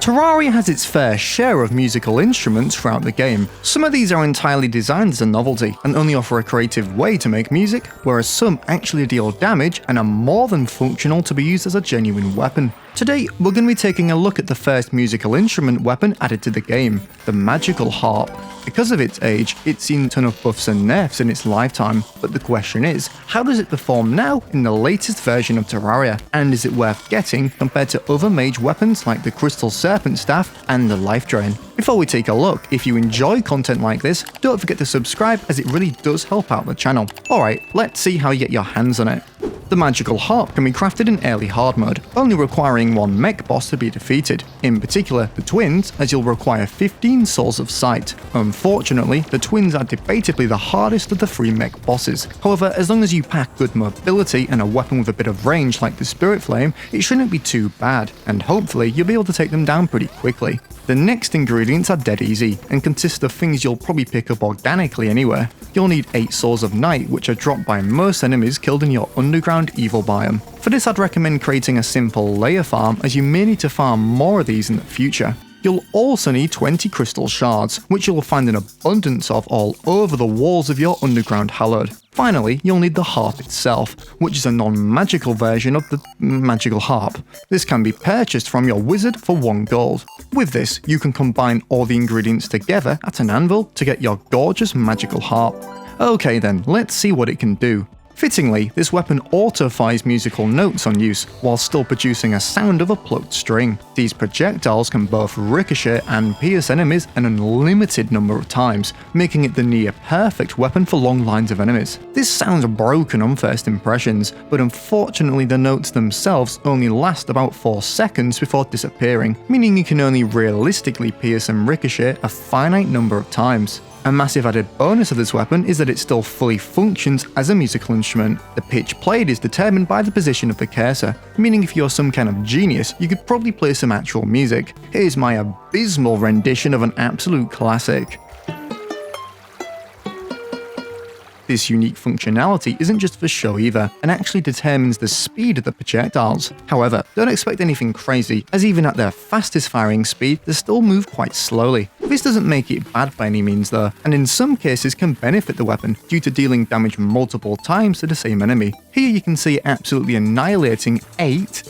Terraria has its fair share of musical instruments throughout the game. Some of these are entirely designed as a novelty and only offer a creative way to make music, whereas some actually deal damage and are more than functional to be used as a genuine weapon. Today, we're going to be taking a look at the first musical instrument weapon added to the game, the Magical Harp. Because of its age, it's seen a ton of buffs and nerfs in its lifetime, but the question is, how does it perform now in the latest version of Terraria, and is it worth getting compared to other mage weapons like the Crystal Serpent Staff and the Life Drain? Before we take a look, if you enjoy content like this, don't forget to subscribe as it really does help out the channel. Alright, let's see how you get your hands on it. The Magical Harp can be crafted in early hard mode, only requiring one mech boss to be defeated, in particular the twins, as you'll require 15 Souls of Sight. Unfortunately, the twins are debatably the hardest of the 3 mech bosses. However, as long as you pack good mobility and a weapon with a bit of range like the Spirit Flame, it shouldn't be too bad, and hopefully you'll be able to take them down pretty quickly. The next ingredients are dead easy, and consist of things you'll probably pick up organically anywhere. You'll need 8 Souls of Night, which are dropped by most enemies killed in your underground evil biome. For this, I'd recommend creating a simple layer farm, as you may need to farm more of these in the future. You'll also need 20 crystal shards, which you'll find an abundance of all over the walls of your underground hallowed. Finally, you'll need the harp itself, which is a non-magical version of the Magical Harp. This can be purchased from your wizard for 1 gold. With this, you can combine all the ingredients together at an anvil to get your gorgeous Magical Harp. Okay then, let's see what it can do. Fittingly, this weapon auto-fires musical notes on use, while still producing a sound of a plucked string. These projectiles can both ricochet and pierce enemies an unlimited number of times, making it the near-perfect weapon for long lines of enemies. This sounds broken on first impressions, but unfortunately the notes themselves only last about 4 seconds before disappearing, meaning you can only realistically pierce and ricochet a finite number of times. A massive added bonus of this weapon is that it still fully functions as a musical instrument. The pitch played is determined by the position of the cursor, meaning if you're some kind of genius, you could probably play some actual music. Here's my abysmal rendition of an absolute classic. This unique functionality isn't just for show either, and actually determines the speed of the projectiles. However, don't expect anything crazy, as even at their fastest firing speed, they still move quite slowly. This doesn't make it bad by any means though, and in some cases can benefit the weapon due to dealing damage multiple times to the same enemy. Here you can see it absolutely annihilating 8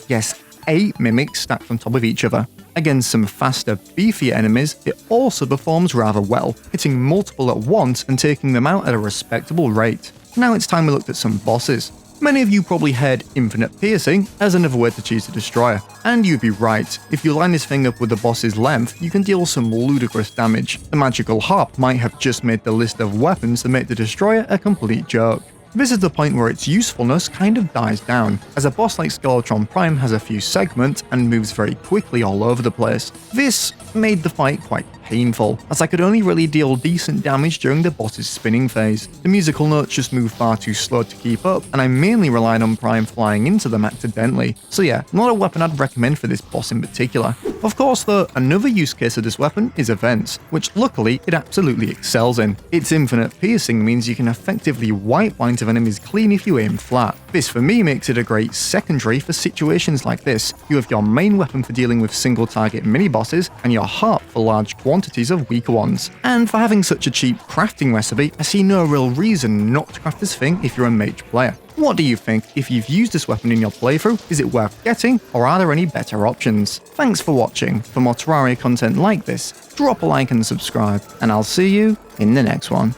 mimics stacked on top of each other. Against some faster, beefier enemies, it also performs rather well, hitting multiple at once and taking them out at a respectable rate. Now it's time we looked at some bosses. Many of you probably heard infinite piercing as another word to choose the destroyer, and you'd be right. If you line this thing up with the boss's length, you can deal some ludicrous damage. The Magical Harp might have just made the list of weapons that make the destroyer a complete joke. This is the point where its usefulness kind of dies down, as a boss like Skeletron Prime has a few segments and moves very quickly all over the place. This made the fight quite painful, as I could only really deal decent damage during the boss's spinning phase. The musical notes just moved far too slow to keep up, and I mainly relied on Prime flying into them accidentally. So yeah, not a weapon I'd recommend for this boss in particular. Of course though, another use case of this weapon is events, which luckily it absolutely excels in. Its infinite piercing means you can effectively wipe lines of enemies clean if you aim flat. This for me makes it a great secondary for situations like this. You have your main weapon for dealing with single target mini bosses, and your harp for large quantities of weaker ones. And for having such a cheap crafting recipe, I see no real reason not to craft this thing if you're a mage player. What do you think? If you've used this weapon in your playthrough, is it worth getting, or are there any better options? Thanks for watching. For more Terraria content like this, drop a like and subscribe, and I'll see you in the next one.